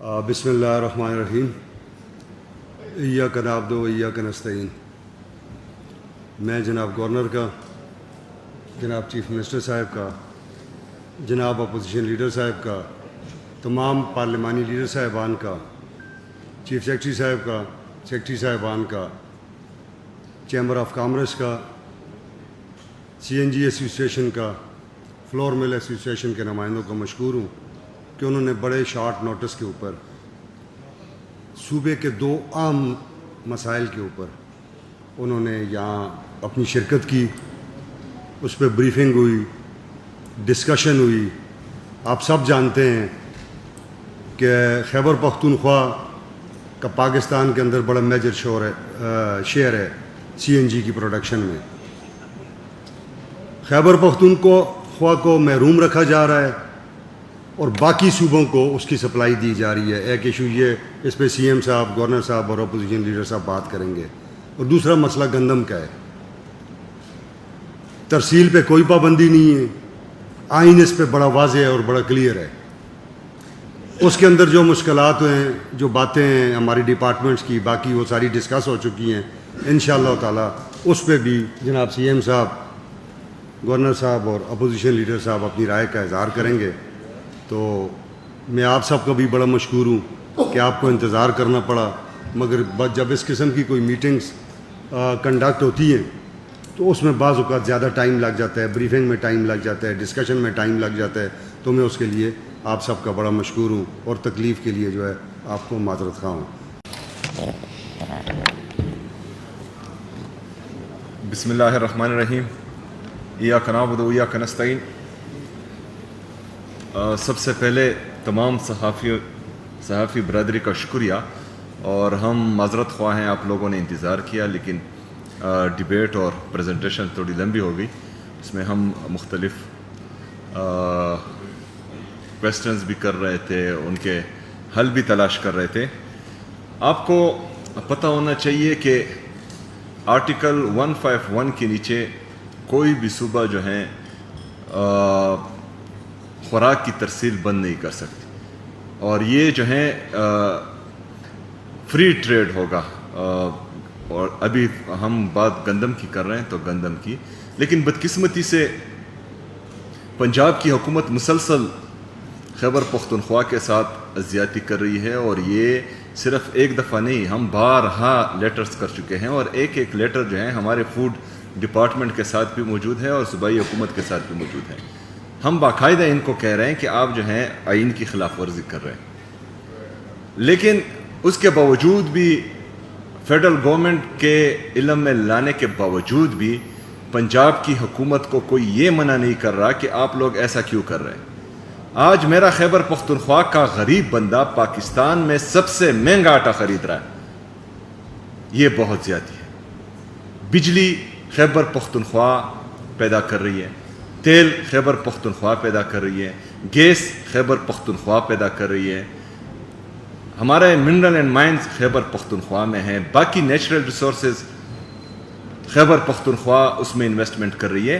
بسم اللہ الرحمن الرحیم ایاک نعبد و ایاک نستعین۔ میں جناب گورنر کا، جناب چیف منسٹر صاحب کا، جناب اپوزیشن لیڈر صاحب کا، تمام پارلیمانی لیڈر صاحبان کا، چیف سیکرٹری صاحب کا، سیکرٹری صاحبان کا، چیمبر آف کامرس کا، سی این جی ایسوسیشن کا، فلور مل ایسوسیشن کے نمائندوں کا مشکور ہوں کہ انہوں نے بڑے شارٹ نوٹس کے اوپر صوبے کے دو عام مسائل کے اوپر انہوں نے یہاں اپنی شرکت کی، اس پہ بریفنگ ہوئی، ڈسکشن ہوئی۔ آپ سب جانتے ہیں کہ خیبر پختونخوا کا پاکستان کے اندر بڑا میجر شیئر ہے سی این جی کی پروڈکشن میں۔ خیبر پختونخوا کو محروم رکھا جا رہا ہے اور باقی صوبوں کو اس کی سپلائی دی جا رہی ہے۔ ایک ایشو یہ، اس پہ سی ایم صاحب، گورنر صاحب اور اپوزیشن لیڈر صاحب بات کریں گے۔ اور دوسرا مسئلہ گندم کا ہے۔ ترسیل پہ کوئی پابندی نہیں ہے، آئین اس پہ بڑا واضح ہے اور بڑا کلیئر ہے۔ اس کے اندر جو مشکلات ہیں، جو باتیں ہیں ہماری ڈپارٹمنٹس کی، باقی وہ ساری ڈسکس ہو چکی ہیں۔ انشاءاللہ تعالیٰ اس پہ بھی جناب سی ایم صاحب، گورنر صاحب اور اپوزیشن لیڈر صاحب اپنی رائے کا اظہار کریں گے۔ تو میں آپ سب کا بھی بڑا مشکور ہوں کہ آپ کو انتظار کرنا پڑا، مگر جب اس قسم کی کوئی میٹنگز کنڈکٹ ہوتی ہیں تو اس میں بعض اوقات زیادہ ٹائم لگ جاتا ہے، بریفنگ میں ٹائم لگ جاتا ہے، ڈسکشن میں ٹائم لگ جاتا ہے۔ تو میں اس کے لیے آپ سب کا بڑا مشکور ہوں اور تکلیف کے لیے جو ہے آپ کو معذرت خواہ ہوں۔ بسم اللہ الرحمن الرحیم۔ ایاک نعبد و ایاک نستعین۔ سب سے پہلے تمام صحافی برادری کا شکریہ، اور ہم معذرت خواہ ہیں، آپ لوگوں نے انتظار کیا، لیکن ڈیبیٹ اور پریزنٹیشن تھوڑی لمبی ہو گئی۔ اس میں ہم مختلف کویسچنز بھی کر رہے تھے، ان کے حل بھی تلاش کر رہے تھے۔ آپ کو پتہ ہونا چاہیے کہ آرٹیکل 151 کے نیچے کوئی بھی صوبہ جو ہے خوراک کی ترسیل بند نہیں کر سکتی، اور یہ جو ہے فری ٹریڈ ہوگا۔ اور ابھی ہم بات گندم کی کر رہے ہیں تو گندم کی، لیکن بدقسمتی سے پنجاب کی حکومت مسلسل خیبر پختونخوا کے ساتھ زیادتی کر رہی ہے، اور یہ صرف ایک دفعہ نہیں، ہم بارہا لیٹرز کر چکے ہیں، اور ایک ایک لیٹر جو ہے ہمارے فوڈ ڈپارٹمنٹ کے ساتھ بھی موجود ہے اور صوبائی حکومت کے ساتھ بھی موجود ہے۔ ہم باقاعدہ ان کو کہہ رہے ہیں کہ آپ جو ہیں آئین کی خلاف ورزی کر رہے ہیں، لیکن اس کے باوجود بھی، فیڈرل گورنمنٹ کے علم میں لانے کے باوجود بھی، پنجاب کی حکومت کو کوئی یہ منع نہیں کر رہا کہ آپ لوگ ایسا کیوں کر رہے ہیں۔ آج میرا خیبر پختونخوا کا غریب بندہ پاکستان میں سب سے مہنگا آٹا خرید رہا ہے، یہ بہت زیادتی ہے۔ بجلی خیبر پختونخوا پیدا کر رہی ہے، تیل خیبر پختونخوا پیدا کر رہی ہے، گیس خیبر پختونخوا پیدا کر رہی ہے، ہمارے mineral and mines Khyber Pakhtunkhwa میں ہیں، باقی نیچرل ریسورسز خیبر پختونخوا اس میں انویسٹمنٹ کر رہی ہے۔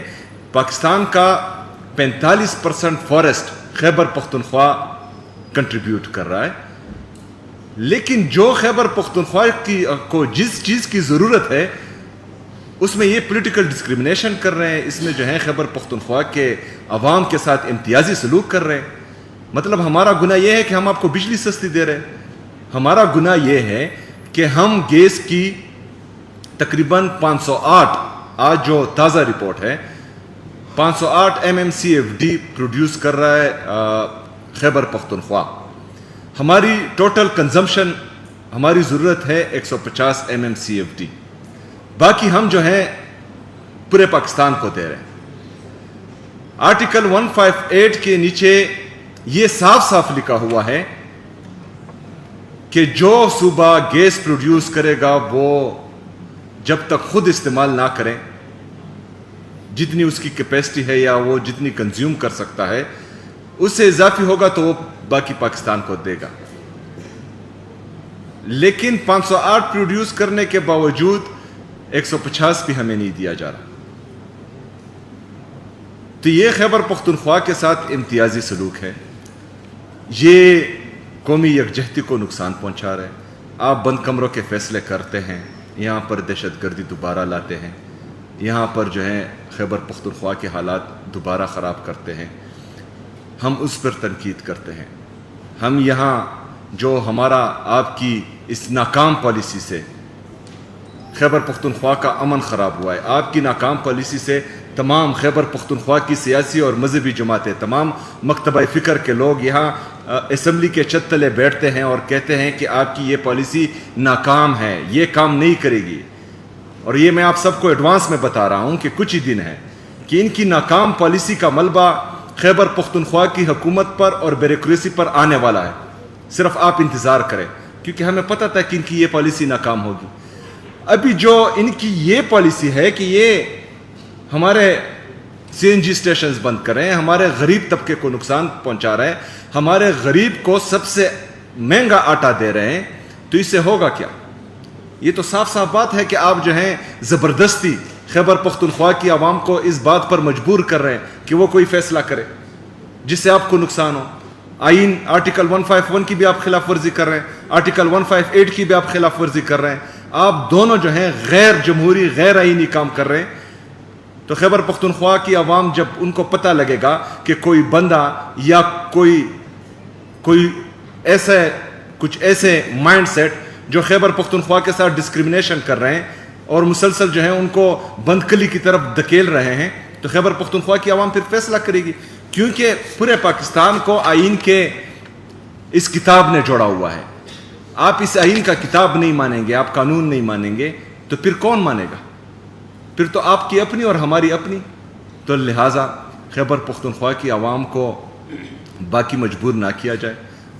پاکستان کا 45% فارسٹ خیبر پختونخوا کنٹریبیوٹ کر رہا ہے، لیکن جو خیبر پختونخوا کو جس چیز کی ضرورت ہے اس میں یہ پولیٹیکل ڈسکریمنیشن کر رہے ہیں، اس میں جو ہے خیبر پختونخوا کے عوام کے ساتھ امتیازی سلوک کر رہے ہیں۔ مطلب ہمارا گناہ یہ ہے کہ ہم آپ کو بجلی سستی دے رہے ہیں، ہمارا گناہ یہ ہے کہ ہم گیس کی تقریباً 508، آج جو تازہ رپورٹ ہے، 508 MMCFD پروڈیوس کر رہا ہے خیبر پختونخوا۔ ہماری ٹوٹل کنزمپشن، ہماری ضرورت ہے 150 MMCFD، باقی ہم جو ہیں پورے پاکستان کو دے رہے ہیں۔ آرٹیکل 158 کے نیچے یہ صاف صاف لکھا ہوا ہے کہ جو صوبہ گیس پروڈیوس کرے گا وہ جب تک خود استعمال نہ کرے، جتنی اس کی کیپیسٹی ہے یا وہ جتنی کنزیوم کر سکتا ہے، اس سے اضافی ہوگا تو وہ باقی پاکستان کو دے گا۔ لیکن 508 پروڈیوس کرنے کے باوجود 150 بھی ہمیں نہیں دیا جا رہا، تو یہ خیبر پختونخوا کے ساتھ امتیازی سلوک ہے۔ یہ قومی یکجہتی کو نقصان پہنچا رہے ہیں. آپ بند کمروں کے فیصلے کرتے ہیں, یہاں پر دہشت گردی دوبارہ لاتے ہیں, یہاں پر جو ہے خیبر پختونخوا کے حالات دوبارہ خراب کرتے ہیں. ہم اس پر تنقید کرتے ہیں. ہم یہاں جو ہمارا آپ کی اس ناکام پالیسی سے خیبر پختونخوا کا امن خراب ہوا ہے. آپ کی ناکام پالیسی سے تمام خیبر پختونخوا کی سیاسی اور مذہبی جماعتیں, تمام مکتبہ فکر کے لوگ یہاں اسمبلی کے چھت تلے بیٹھتے ہیں اور کہتے ہیں کہ آپ کی یہ پالیسی ناکام ہے, یہ کام نہیں کرے گی. اور یہ میں آپ سب کو ایڈوانس میں بتا رہا ہوں کہ کچھ ہی دن ہے کہ ان کی ناکام پالیسی کا ملبہ خیبر پختونخوا کی حکومت پر اور بیوروکریسی پر آنے والا ہے. صرف آپ انتظار کریں, کیونکہ ہمیں پتہ تھا کہ ان کی یہ پالیسی ناکام ہوگی. ابھی جو ان کی یہ پالیسی ہے کہ یہ ہمارے سی این جی اسٹیشنز بند کر رہے ہیں, ہمارے غریب طبقے کو نقصان پہنچا رہے ہیں, ہمارے غریب کو سب سے مہنگا آٹا دے رہے ہیں, تو اس سے ہوگا کیا؟ یہ تو صاف صاف بات ہے کہ آپ جو ہیں زبردستی خیبر پختونخوا کی عوام کو اس بات پر مجبور کر رہے ہیں کہ وہ کوئی فیصلہ کرے جس سے آپ کو نقصان ہو. آئین آرٹیکل 151 کی بھی آپ خلاف ورزی کر رہے ہیں, آرٹیکل 158 کی بھی آپ خلاف ورزی کر رہے ہیں. آپ دونوں جو ہیں غیر جمہوری غیر آئینی کام کر رہے ہیں. تو خیبر پختونخوا کی عوام جب ان کو پتہ لگے گا کہ کوئی بندہ یا کوئی ایسے مائنڈ سیٹ جو خیبر پختونخوا کے ساتھ ڈسکریمنیشن کر رہے ہیں اور مسلسل جو ہیں ان کو بند کلی کی طرف دھکیل رہے ہیں, تو خیبر پختونخوا کی عوام پھر فیصلہ کرے گی. کیونکہ پورے پاکستان کو آئین کے اس کتاب نے جوڑا ہوا ہے. آپ اس آئین کا کتاب نہیں مانیں گے, آپ قانون نہیں مانیں گے, تو پھر کون مانے گا؟ پھر تو آپ کی اپنی اور ہماری اپنی. تو لہٰذا خیبر پختونخوا کی عوام کو باقی مجبور نہ کیا جائے,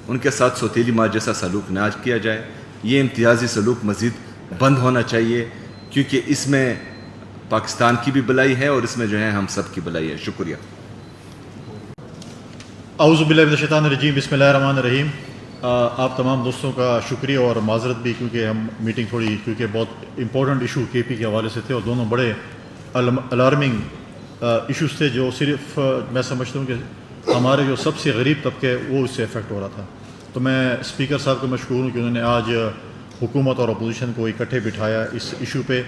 ان کے ساتھ سوتیلی ماں جیسا سلوک نہ کیا جائے. یہ امتیازی سلوک مزید بند ہونا چاہیے, کیونکہ اس میں پاکستان کی بھی بلائی ہے اور اس میں جو ہے ہم سب کی بلائی ہے. شکریہ. اعوذ باللہ من الشیطان الرجیم. بسم اللہ الرحمن الرحیم. آپ تمام دوستوں کا شکریہ اور معذرت بھی, کیونکہ ہم میٹنگ تھوڑی کیونکہ بہت امپورٹنٹ ایشو کے پی کے حوالے سے تھے اور دونوں بڑے الارمنگ ایشوز تھے جو صرف میں سمجھتا ہوں کہ ہمارے جو سب سے غریب طبقے وہ اس سے افیکٹ ہو رہا تھا. تو میں اسپیکر صاحب کو مشکور ہوں کہ انہوں نے آج حکومت اور اپوزیشن کو اکٹھے بٹھایا اس ایشو پہ,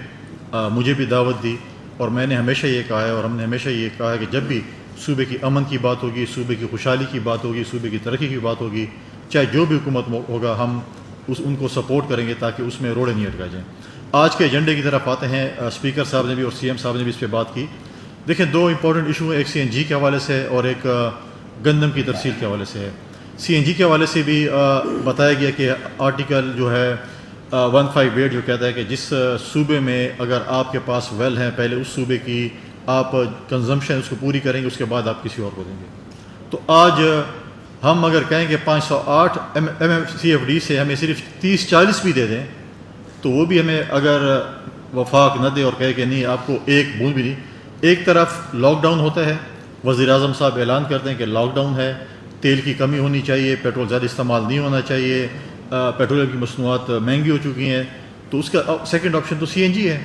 مجھے بھی دعوت دی. اور میں نے ہمیشہ یہ کہا ہے اور ہم نے ہمیشہ یہ کہا ہے کہ جب بھی صوبے کی امن کی بات ہوگی, صوبے کی خوشحالی کی بات ہوگی, صوبے کی ترقی کی بات ہوگی, چاہے جو بھی حکومت ہوگا ہم ان کو سپورٹ کریں گے تاکہ اس میں روڑے نہیں اٹکا جائیں. آج کے ایجنڈے کی طرف آتے ہیں. اسپیکر صاحب نے بھی اور سی ایم صاحب نے بھی اس پہ بات کی. دیکھیں, دو امپورٹنٹ ایشو ہیں, ایک سی این جی کے حوالے سے اور ایک گندم کی ترسیل کے حوالے سے ہے. سی این جی کے حوالے سے بھی بتایا گیا کہ آرٹیکل جو ہے 158 جو کہتا ہے کہ جس صوبے میں اگر آپ کے پاس ویل ہیں, پہلے اس صوبے کی آپ کنزمپشن اس کو پوری کریں گے, اس کے بعد آپ کسی اور کو دیں گے. تو آج ہم اگر کہیں کہ 508 MMCFD سے ہمیں صرف 30-40 بھی دے دیں, تو وہ بھی ہمیں اگر وفاق نہ دے اور کہے کہ نہیں آپ کو ایک بوند بھی نہیں. ایک طرف لاک ڈاؤن ہوتا ہے, وزیر اعظم صاحب اعلان کرتے ہیں کہ لاک ڈاؤن ہے, تیل کی کمی ہونی چاہیے, پیٹرول زیادہ استعمال نہیں ہونا چاہیے, پیٹرولیم کی مصنوعات مہنگی ہو چکی ہیں, تو اس کا سیکنڈ آپشن تو سی این جی ہے.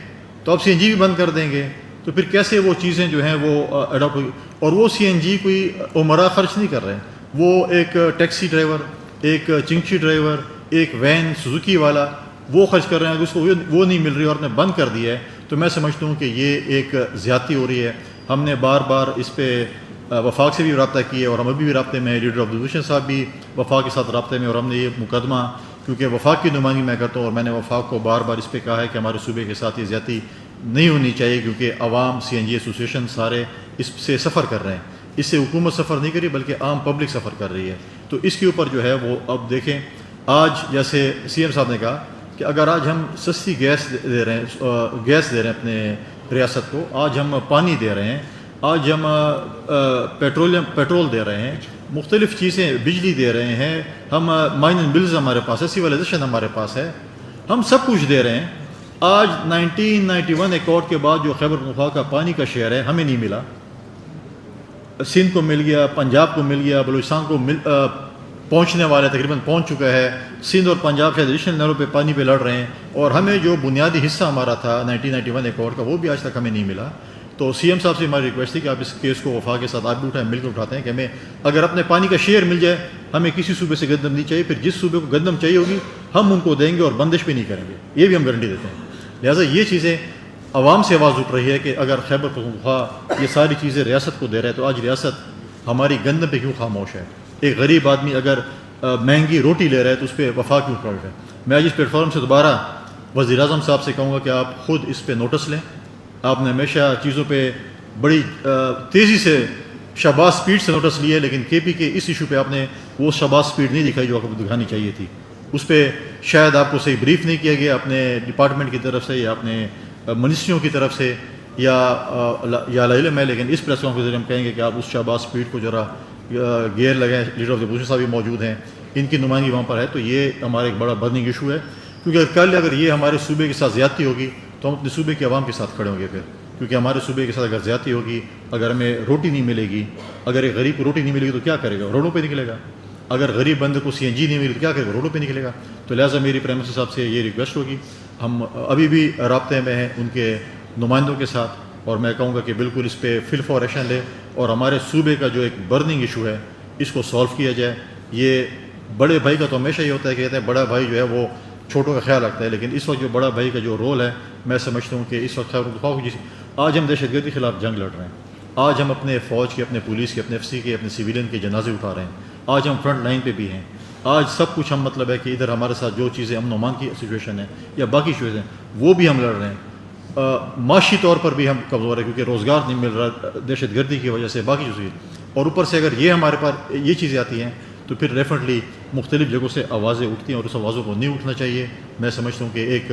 تو آپ سی این جی بھی بند کر دیں گے تو پھر کیسے وہ چیزیں جو ہیں وہ اڈاپٹ ہوگی؟ اور وہ سی این جی کوئی عمرہ خرچ نہیں کر رہے ہیں, وہ ایک ٹیکسی ڈرائیور, ایک چنگچی ڈرائیور, ایک وین سوزوکی والا وہ خرچ کر رہے ہیں, اس کو وہ نہیں مل رہی اور نے بند کر دیا ہے. تو میں سمجھتا ہوں کہ یہ ایک زیادتی ہو رہی ہے. ہم نے بار بار اس پہ وفاق سے بھی رابطہ کیا اور ہم ابھی بھی رابطے میں, لیڈر آف اپوزیشن صاحب بھی وفاق کے ساتھ رابطے میں, اور ہم نے یہ مقدمہ, کیونکہ وفاق کی نمائندگی میں کرتا ہوں اور میں نے وفاق کو بار بار اس پہ کہا ہے کہ ہمارے صوبے کے ساتھ یہ زیادتی نہیں ہونی چاہیے, کیونکہ عوام سی این جی ایسوسیشن سارے اس سے سفر کر رہے ہیں. اس سے حکومت سفر نہیں کری بلکہ عام پبلک سفر کر رہی ہے. تو اس کے اوپر جو ہے وہ اب دیکھیں, آج جیسے سی ایم صاحب نے کہا کہ اگر آج ہم سستی گیس دے رہے ہیں اپنے ریاست کو, آج ہم پانی دے رہے ہیں, آج ہم پیٹرول دے رہے ہیں, مختلف چیزیں بجلی دے رہے ہیں, ہم مائننگ بلز ہمارے پاس ہے, سیولائزیشن ہمارے پاس ہے, ہم سب کچھ دے رہے ہیں. آج 1991 ایکارڈ کے بعد جو خیبر پختونخوا کا پانی کا شیئر ہے ہمیں نہیں ملا. سندھ کو مل گیا, پنجاب کو مل گیا, بلوچستان کو پہنچنے والا تقریباً پہنچ چکا ہے. سندھ اور پنجاب شاید ایڈیشنل نہروں پہ پانی پہ لڑ رہے ہیں, اور ہمیں جو بنیادی حصہ ہمارا تھا 1991 ایکارڈ کا وہ بھی آج تک ہمیں نہیں ملا. تو سی ایم صاحب سے ہماری ریکویسٹ تھی کہ آپ اس کیس کو وفاق کے ساتھ آپ بھی اٹھائیں, مل کر اٹھاتے ہیں کہ ہمیں اگر اپنے پانی کا شیئر مل جائے ہمیں کسی صوبے سے گندم نہیں چاہیے، پھر جس صوبے کو گندم چاہیے ہوگی ہم ان کو دیں گے اور بندش بھی نہیں کریں گے، یہ بھی ہم گارنٹی دیتے ہیں. لہٰذا یہ چیزیں عوام سے آواز اٹھ رہی ہے کہ اگر خیبر پختونخوا یہ ساری چیزیں ریاست کو دے رہا ہے تو آج ریاست ہماری گندم پہ کیوں خاموش ہے؟ ایک غریب آدمی اگر مہنگی روٹی لے رہا ہے تو اس پہ وفا کیوں کر رہا ہے؟ میں آج اس پلیٹ فارم سے دوبارہ وزیر اعظم صاحب سے کہوں گا کہ آپ خود اس پہ نوٹس لیں. آپ نے ہمیشہ چیزوں پہ بڑی تیزی سے شہباز سپیڈ سے نوٹس لیے، لیکن کے پی کے اس ایشو پہ آپ نے وہ شہباز سپیڈ نہیں دکھائی جو آپ کو دکھانی چاہیے تھی. اس پہ شاید آپ کو صحیح بریف نہیں کیا گیا اپنے ڈپارٹمنٹ کی طرف سے یا اپنے منسٹریوں کی طرف سے یا علم ہے. لیکن اس پریس کانفرنس میں ہم کہیں گے کہ آپ اس شہباز سپیڈ کو ذرا گیئر لگائیں. لیڈر آف دی اپوزیشن صاحب بھی موجود ہیں، ان کی نمائندگی وہاں پر ہے. تو یہ ہمارا ایک بڑا برننگ ایشو ہے، کیونکہ اگر یہ ہمارے صوبے کے ساتھ زیادتی ہوگی تو ہم اپنے صوبے کے عوام کے ساتھ کھڑے ہوں گے. پھر کیونکہ ہمارے صوبے کے ساتھ اگر زیادتی ہوگی، اگر ہمیں روٹی نہیں ملے گی، اگر ایک غریب کو روٹی نہیں ملے گی تو کیا کرے گا؟ روڈوں پہ نکلے گا. اگر غریب بندے کو سی این جی نہیں ملے تو کیا کرے گا؟ روڈوں پہ نکلے گا. تو لہٰذا میری پرائم منسٹر صاحب سے یہ ریکویسٹ ہوگی، ہم ابھی بھی رابطے میں ہیں ان کے نمائندوں کے ساتھ، اور میں کہوں گا کہ بالکل اس پہ فل فور ایکشن لے اور ہمارے صوبے کا جو ایک برننگ ایشو ہے اس کو سالو کیا جائے. یہ بڑے بھائی کا تو ہمیشہ ہی ہوتا ہے کہ کہتے ہیں بڑا بھائی جو ہے وہ چھوٹوں کا خیال رکھتا ہے، لیکن اس وقت جو بڑا بھائی کا جو رول ہے میں سمجھتا ہوں کہ اس وقت خیبر پختونخوا جس آج ہم دہشت گردی کے خلاف جنگ لڑ رہے ہیں، آج ہم اپنے فوج کے، اپنے پولیس کے، اپنے ایف سی کے، اپنے سویلین کے جنازے اٹھا رہے ہیں، آج ہم فرنٹ لائن پہ بھی ہیں، آج سب کچھ ہم مطلب ہے کہ ادھر ہمارے ساتھ جو چیزیں امن و امان کی سچویشن ہے یا باقی چیزیں وہ بھی ہم لڑ رہے ہیں. معاشی طور پر بھی ہم کمزور ہیں کیونکہ روزگار نہیں مل رہا دہشت گردی کی وجہ سے، باقی چیزیں. اور اوپر سے اگر یہ ہمارے پاس یہ چیزیں آتی ہیں تو پھر ڈیفینیٹلی مختلف جگہوں سے آوازیں اٹھتی ہیں اور اس آوازوں کو نہیں اٹھنا چاہیے. میں سمجھتا ہوں کہ ایک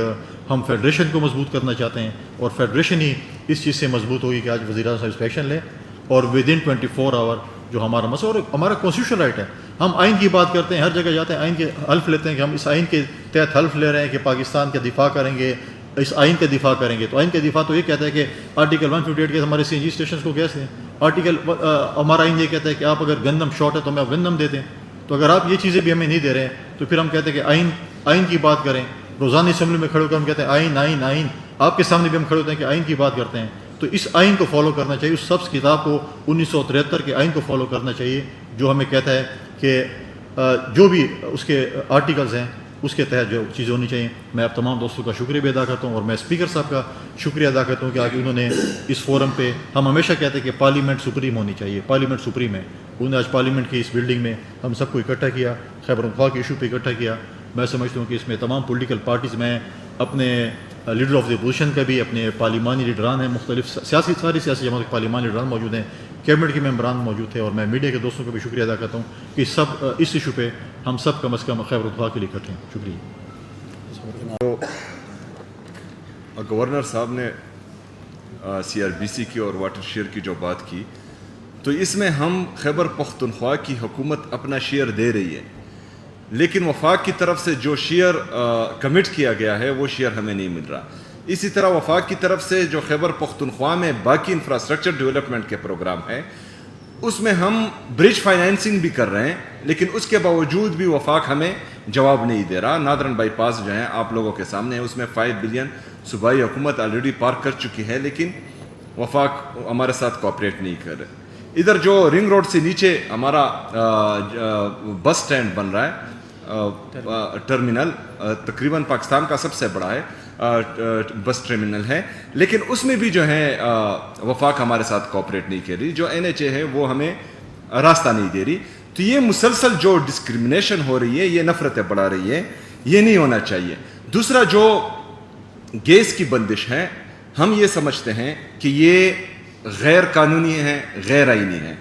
ہم فیڈریشن کو مضبوط کرنا چاہتے ہیں اور فیڈریشن ہی اس چیز سے مضبوط ہوگی کہ آج وزیر اعظم صاحب اس پہ ایکشن لیں اور ود ان 24 آور جو ہمارا مسئلہ اور ہمارا کانسٹیٹیوشن رائٹ ہے. ہم آئین کی بات کرتے ہیں، ہر جگہ جاتے ہیں آئین کے حلف لیتے ہیں کہ ہم اس آئین کے تحت حلف لے رہے ہیں کہ پاکستان کا دفاع کریں گے، اس آئین کا دفاع کریں گے. تو آئین کا دفاع تو یہ کہتا ہے کہ آرٹیکل 158 کے ہمارے سی این جی اسٹیشنس کو گیس دیں. ہمارا آئین یہ کہتا ہے کہ آپ اگر گندم شارٹ ہے تو ہمیں آپ گندم دے دیں. تو اگر آپ یہ چیزیں بھی ہمیں نہیں دے رہے ہیں تو پھر ہم کہتے ہیں کہ آئین کی بات کریں. روزانہ اسمبلی میں کھڑے ہو کر ہم کہتے ہیں آئین آئین آئین، آپ کے سامنے بھی ہم کھڑے ہوتے ہیں کہ آئین کی بات کرتے ہیں. تو اس آئین کو فالو کرنا چاہیے، اس سبز کتاب کو 1973 کے آئین کو فالو کرنا چاہیے جو ہمیں کہتا ہے کہ جو بھی اس کے آرٹیکلز ہیں اس کے تحت جو چیزیں ہونی چاہیے. میں آپ تمام دوستوں کا شکریہ بھی ادا کرتا ہوں اور میں اسپیکر صاحب کا شکریہ ادا کرتا ہوں کہ آگے انہوں نے اس فورم پہ، ہم ہمیشہ کہتے ہیں کہ پارلیمنٹ سپریم ہونی چاہیے، پارلیمنٹ سپریم ہے. انہوں نے آج پارلیمنٹ کی اس بلڈنگ میں ہم سب کو اکٹھا کیا، خیبر پختونخوا کے ایشو پہ اکٹھا کیا. میں سمجھتا ہوں کہ اس میں تمام پولیٹیکل پارٹیز میں اپنے لیڈر آف دی اپوزیشن کا بھی، اپنے پارلیمانی لیڈران ہیں، مختلف ساری سیاسی جماعت کے پارلیمانی لیڈران موجود ہیں، کیبنٹ کے ممبران موجود تھے، اور میں میڈیا کے دوستوں کا بھی شکریہ ادا کرتا ہوں کہ سب اس ایشو پہ ہم سب کم از کم خیبر پختونخوا کے لیے اکٹھے ہیں. شکریہ. گورنر صاحب نے سی آر بی سی کی اور واٹر شیئر کی جو بات کی، تو اس میں ہم خیبر پختونخوا کی حکومت اپنا شیئر دے رہی ہے، لیکن وفاق کی طرف سے جو شیئر کمٹ کیا گیا ہے وہ شیئر ہمیں نہیں مل رہا. اسی طرح وفاق کی طرف سے جو خیبر پختونخوا میں باقی انفراسٹرکچر ڈیولپمنٹ کے پروگرام ہیں اس میں ہم برج فائنینسنگ بھی کر رہے ہیں، لیکن اس کے باوجود بھی وفاق ہمیں جواب نہیں دے رہا. نادرن بائی پاس جو ہیں آپ لوگوں کے سامنے، اس میں 5 بلین صوبائی حکومت آلریڈی پارک کر چکی ہے، لیکن وفاق ہمارے ساتھ کوآپریٹ نہیں کر رہے. ادھر جو رنگ روڈ سے نیچے ہمارا بس سٹینڈ بن رہا ہے، ٹرمینل تقریباً پاکستان کا سب سے بڑا ہے بس ٹرمینل ہے، لیکن اس میں بھی جو ہے وفاق ہمارے ساتھ کوآپریٹ نہیں کر رہی. جو NHA ہے وہ ہمیں راستہ نہیں دے رہی. تو یہ مسلسل جو ڈسکرمنیشن ہو رہی ہے، یہ نفرتیں بڑھا رہی ہے، یہ نہیں ہونا چاہیے. دوسرا جو گیس کی بندش ہے، ہم یہ سمجھتے ہیں کہ یہ غیر قانونی ہے، غیر آئینی ہے،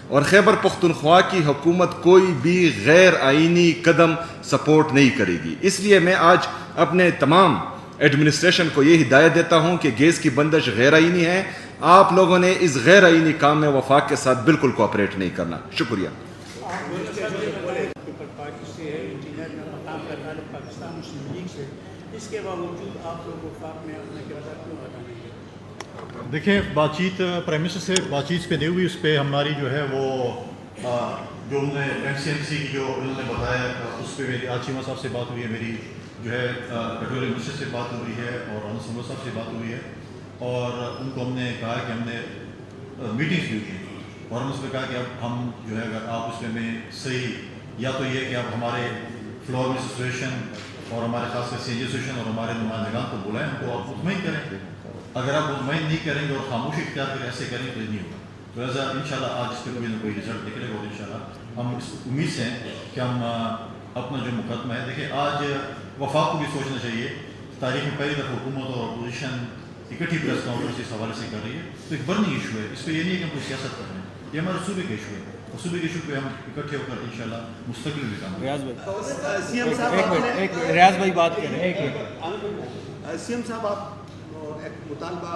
اور خیبر پختونخوا کی حکومت کوئی بھی غیر آئینی قدم سپورٹ نہیں کرے گی. اس لیے میں آج اپنے تمام ایڈمنسٹریشن کو یہ ہدایت دیتا ہوں کہ گیس کی بندش غیر آئینی ہے. آپ لوگوں نے اس غیر آئینی کام میں وفاق کے ساتھ بالکل کوآپریٹ نہیں کرنا. شکریہ. اس کے باوجود آپ لوگ وفاق میں اپنا کردار کیوں ادا نہیں کرتے؟ دیکھیں، بات چیت پرائم منسٹر سے بات چیت پہ نہیں ہوئی. اس پہ ہماری جو ہے وہ جو انہوں نے MCMC کی جو انہوں نے بتایا اس پہ میری آج چیمہ صاحب سے بات ہوئی ہے، میری جو ہے پیٹرولیم منسٹر سے بات ہوئی ہے اور انس سنور صاحب سے بات ہوئی ہے، اور ان کو ہم نے کہا کہ ہم نے میٹنگس بھی کی اور ہم اس میں کہا کہ اب ہم جو ہے اگر آپ اس میں صحیح یا تو یہ کہ آپ ہمارے فلور میں ایسوسیشن اور ہمارے خاص کر سی جی ایسوسیشن اور ہمارے نمائندگان کو بلائیں، ان کو آپ مطمئن کریں. اگر آپ مطمئن نہیں کریں گے اور خاموشی اختیار کریں، ایسے کریں تو نہیں ہوگا. تو ایسا ان شاء اللہ آج اس پہ کوئی نہ کوئی رزلٹ نکلے گا، اور ان شاء اللہ ہم اس امید سے ہیں کہ ہم اپنا جو مقدمہ ہے، دیکھیں آج وفاق کو بھی سوچنا چاہیے. تاریخ میں پہلی دفعہ حکومت اور اپوزیشن اکٹھی پریس کانفرنس اس حوالے سے کر رہی ہے، تو ایک برننگ ایشو ہے. اس پہ یہ نہیں ہے کہ ہم کوئی سیاست کر رہے ہیں، یہ ہمارے صوبے کا ایشو ہے، اور صوبے کے ایشو پہ ہم اکٹھے ہو کر انشاءاللہ مستقل بھی کام کریں. ریاض بھائی سی ایم صاحب ایک منٹ، ریاض بھائی بات کریں. ایک منٹ. سی ایم صاحب، آپ ایک مطالبہ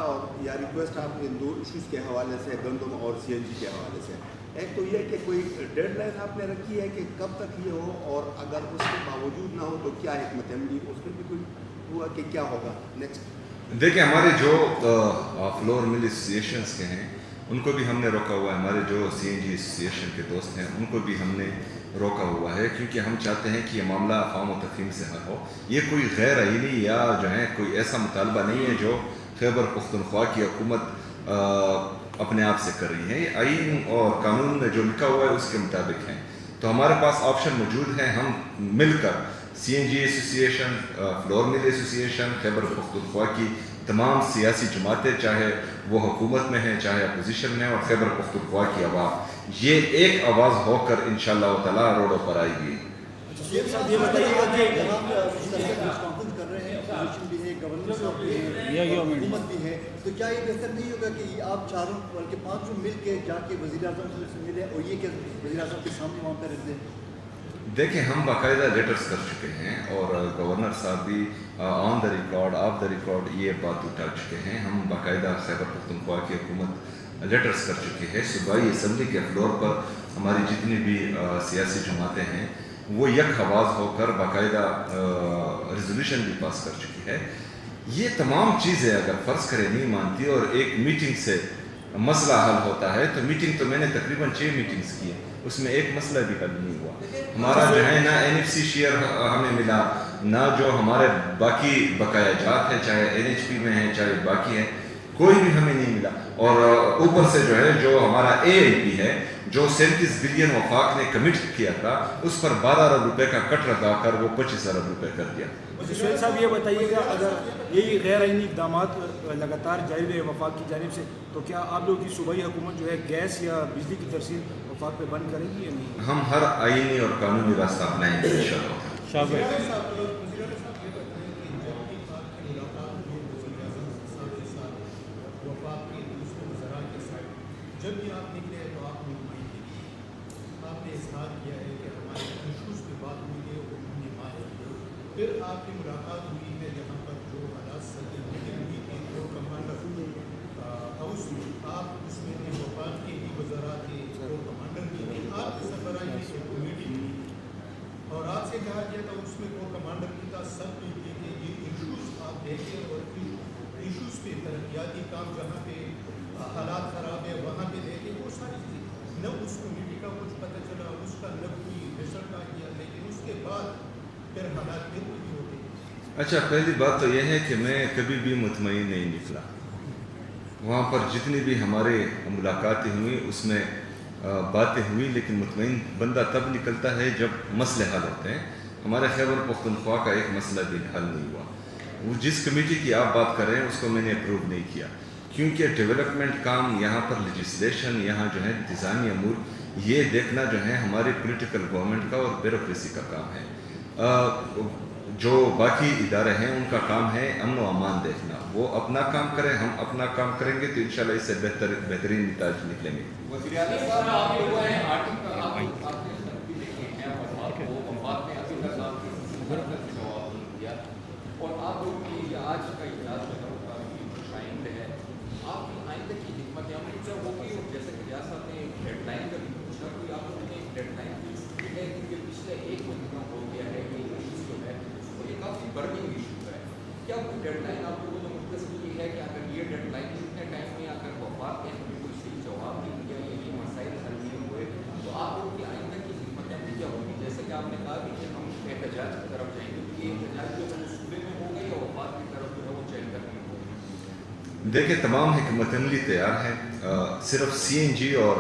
یا ریکویسٹ آپ نے دو ایشوز کے حوالے سے، گندم اور سی این جی کے حوالے سے. ایک تو یہ کہ کوئی ڈیڈ لائن آپ نے رکھی ہے کہ کب تک یہ ہو، اور اگر اس کے باوجود نہ ہو تو کیا حکمت عملی اس میں بھی کوئی ہوا کہ کیا ہوگا نیکسٹ؟ دیکھیں ہمارے جو فلور مل ایسوسیشنس کے ہیں ان کو بھی ہم نے روکا ہوا ہے. ہمارے جو سی این جی ایسوسیشن کے دوست ہیں ان کو بھی ہم نے روکا ہوا ہے، کیونکہ ہم چاہتے ہیں کہ یہ معاملہ افہام و تفہیم سے حل ہو. یہ کوئی غیر آئینی یا جو ہے کوئی ایسا مطالبہ نہیں ہے جو خیبر پختونخوا کی حکومت اپنے آپ سے کر رہی ہے. یہ آئین اور قانون میں جو لکھا ہوا ہے اس کے مطابق ہیں. تو ہمارے پاس آپشن موجود ہے، ہم مل کر C N G association, flour mill association, Khyber Pakhtunkhwa کی تمام سیاسی جماعتیں، چاہے وہ حکومت میں ہیں چاہے اپوزیشن میں، اور خیبر پختونخوا کی عوام، یہ ایک آواز ہو کر انشاءاللہ تعالیٰ روڈوں پر آئے گی. صاحب یہ بتائیے گا کہ کانفرنس کر رہے ہیں، اپوزیشن بھی ہے، گورنر صاحب بھی ہے، حکومت بھی ہے، تو کیا یہ بہتر نہیں ہوگا کہ آپ چاروں بلکہ پانچوں مل کے جا کے وزیر اعظم سے ملے اور یہ کہ وزیر اعظم کے سامنے وہاں پہ رکھ دیں؟ دیکھیں ہم باقاعدہ لیٹرز کر چکے ہیں، اور گورنر صاحب بھی on the record off the record یہ بات اٹھا چکے ہیں. ہم باقاعدہ خیبر پختونخوا کی حکومت لیٹرز کر چکی ہے. صوبائی اسمبلی کے فلور پر ہماری جتنی بھی سیاسی جماعتیں ہیں وہ یک آواز ہو کر باقاعدہ ریزولوشن بھی پاس کر چکی ہے. یہ تمام چیزیں اگر فرض کرے نہیں مانتی اور ایک میٹنگ سے مسئلہ حل ہوتا ہے، تو میٹنگ تو میں نے تقریباً 6 میٹنگز کی ہیں، اس میں ایک مسئلہ بھی حل نہیں ہوا. ہمارا جو ہے نہ این ایف سی شیئر ہمیں ملا، نہ جو ہمارے باقی بقایا جات ہیں چاہے این ایچ پی میں ہیں چاہے باقی ہیں، کوئی بھی ہمیں نہیں ملا. اور اوپر سے جو ہے جو ہمارا اے این پی ہے جو 37 بلین وفاق نے کمٹ کیا تھا، اس پر 12 ارب روپے کا کٹ لگا کر وہ 25 ارب روپے کر دیا. سہیل صاحب یہ بتائیے گا، اگر یہی غیر آئینی اقدامات لگاتار جاری رہے وفاق کی جانب سے، تو کیا آپ لوگوں کی صوبائی حکومت جو ہے گیس یا بجلی کی ترسیل وفاق پہ بند کرے گی یا نہیں؟ ہم ہر آئینی اور قانونی راستہ اپنائیں گے انشاءاللہ. شاہ بھائی جب بھی آپ نکلے تو آپ نمائندگی کی، آپ نے اظہار کیا ہے کہ ہمارے ایشوز پہ بات ہوئی ہے اور ہم نے مان لی. پھر آپ کی ملاقات ہوئی ہے جہاں پر جو حالات سطح میٹنگ ہوئی تھی جو کمانڈر ہاؤس میں، آپ اس میں وفاق کے بھی وزراء تھے، جو کمانڈر بھی تھے، آپ کی سربراہی میں ایک میٹنگ ہوئی اور آپ سے کہا گیا تھا اس میں وہ کمانڈر بھی تھا، سب بھی تھے کہ یہ ایشوز آپ دیکھیں اور ایشوز پہ ترقیاتی کام جہاں پہ حالات خراب ہے وہاں پہ دیکھیں، وہ ساری چیزیں. نہ اس کمیٹی کا کچھ پتہ چلا، اس کا نہ کوئی رزلٹ آ گیا، لیکن اس کے بعد پھر حالات بھی ہوتے. اچھا، پہلی بات تو یہ ہے کہ میں کبھی بھی مطمئن نہیں نکلا. وہاں پر جتنی بھی ہمارے ملاقاتیں ہوئیں اس میں باتیں ہوئی، لیکن مطمئن بندہ تب نکلتا ہے جب مسئلے حل ہوتے ہیں. ہمارے خیبر پختونخوا کا ایک مسئلہ بھی حل نہیں ہوا. وہ جس کمیٹی کی آپ بات کر رہے ہیں اس کو میں نے اپروو نہیں کیا، کیونکہ ڈیولپمنٹ کام یہاں پر لیجسلیشن، یہاں جو ہے انتظامی امور، یہ دیکھنا جو ہے ہماری پولیٹیکل گورنمنٹ کا اور بیوروکریسی کا کام ہے. جو باقی ادارے ہیں ان کا کام ہے امن و امان دیکھنا. وہ اپنا کام کریں، ہم اپنا کام کریں گے تو انشاءاللہ اس سے بہترین نتائج نکلیں گے. اور آپ لوگ کی آج کا اجلاس جو شائند ہے، آپ کی آئندہ کی حکمت عملی کیا ہوگی؟ اور جیسے کہ ریاست نے ایک ڈیڈ لائن کا بھی پوچھا، کوئی آپ لوگوں نے ایک ڈیڈ لائن فکس کی ہے؟ کیونکہ پچھلے 1 مہینہ ہو گیا ہے کہ ایشو جو ہے وہ یہ کافی برننگ ایشو ہے. کیا کوئی ڈیڈ لائن آپ لوگوں نے مختص کی ہے کہ اگر یہ ڈیڈ لائن کتنے ٹائم میں اگر وفاق کے ہمیں کوئی صحیح جواب نہیں دیا یا یہ مسائل حل نہیں ہوئے تو آپ لوگوں کی آئندہ کی حکمت عملی کیا ہوگی؟ جیسے کہ آپ نے کہا کہ ہم احتجاج کی طرف جائیں گے، تو یہ احتجاج جو ہے صوبے میں ہوگا یا وفاق کی طرف جو ہے وہ چیل کرنی ہوگی؟ دیکھیں تمام حکمت عملی تیار ہیں. صرف سی این جی اور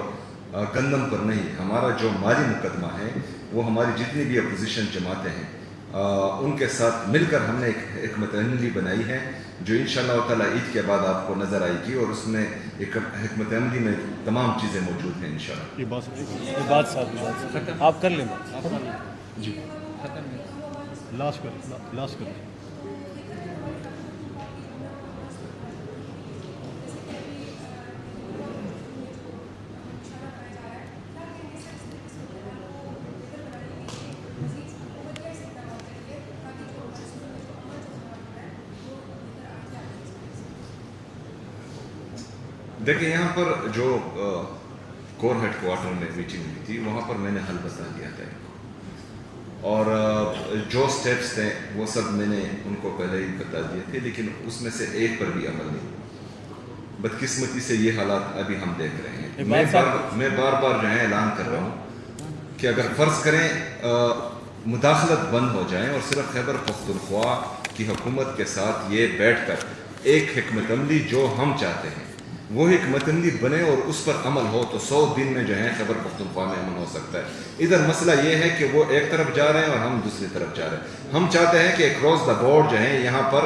گندم پر نہیں. ہمارا جو مالی مقدمہ ہے وہ ہماری جتنی بھی اپوزیشن جماعتیں ہیں ان کے ساتھ مل کر ہم نے ایک حکمت عملی بنائی ہے جو انشاءاللہ تعالیٰ عید کے بعد آپ کو نظر آئے گی, اور اس میں ایک حکمت عملی میں تمام چیزیں موجود ہیں انشاءاللہ. یہ بات صاحب آپ کر لیں جی لاسٹ کر دیکھیں یہاں پر جو کور ہیڈ کوارٹر میں میٹنگ ہوئی تھی وہاں پر میں نے حل بتا دیا تھا, اور جو سٹیپس تھے وہ سب میں نے ان کو پہلے ہی بتا دیے تھے, لیکن اس میں سے ایک پر بھی عمل نہیں. بدقسمتی سے یہ حالات ابھی ہم دیکھ رہے ہیں. میں بار بار جو ہے اعلان کر رہا ہوں کہ اگر فرض کریں مداخلت بند ہو جائیں اور صرف خیبر پختونخوا کی حکومت کے ساتھ یہ بیٹھ کر ایک حکمت عملی جو ہم چاہتے ہیں وہ حکمت عملی بنے اور اس پر عمل ہو تو 100 دن میں جو ہے خیبر پختونخوا میں امن ہو سکتا ہے. ادھر مسئلہ یہ ہے کہ وہ ایک طرف جا رہے ہیں اور ہم دوسری طرف جا رہے ہیں. ہم چاہتے ہیں کہ اکراس دا بورڈ جو ہے یہاں پر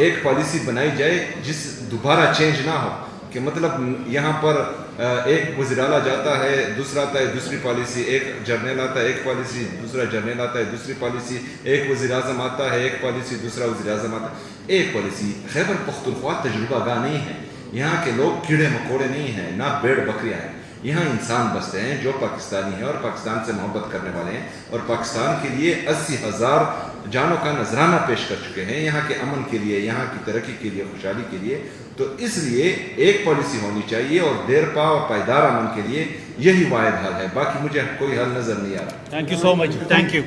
ایک پالیسی بنائی جائے جس دوبارہ چینج نہ ہو, کہ مطلب یہاں پر ایک وزیر اعلیٰ جاتا ہے دوسرا آتا ہے دوسری پالیسی, ایک جرنیل آتا ہے ایک پالیسی, دوسرا جرنیل آتا ہے دوسری پالیسی, ایک وزیر اعظم آتا ہے ایک پالیسی, دوسرا وزیر اعظم آتا ہے ایک پالیسی. خیبر پختونخوا تجربہ گاہ نہیں ہے, یہاں کے لوگ کیڑے مکوڑے نہیں ہیں, نہ بھیڑ بکریاں ہیں. یہاں انسان بستے ہیں جو پاکستانی ہیں اور پاکستان سے محبت کرنے والے ہیں اور پاکستان کے لیے 80,000 جانوں کا نذرانہ پیش کر چکے ہیں یہاں کے امن کے لیے, یہاں کی ترقی کے لیے, خوشحالی کے لیے. تو اس لیے ایک پالیسی ہونی چاہیے اور دیر پا اور پائیدار امن کے لیے یہی واحد حل ہے. باقی مجھے کوئی حل نظر نہیں آ رہا. Thank you so much. Thank you.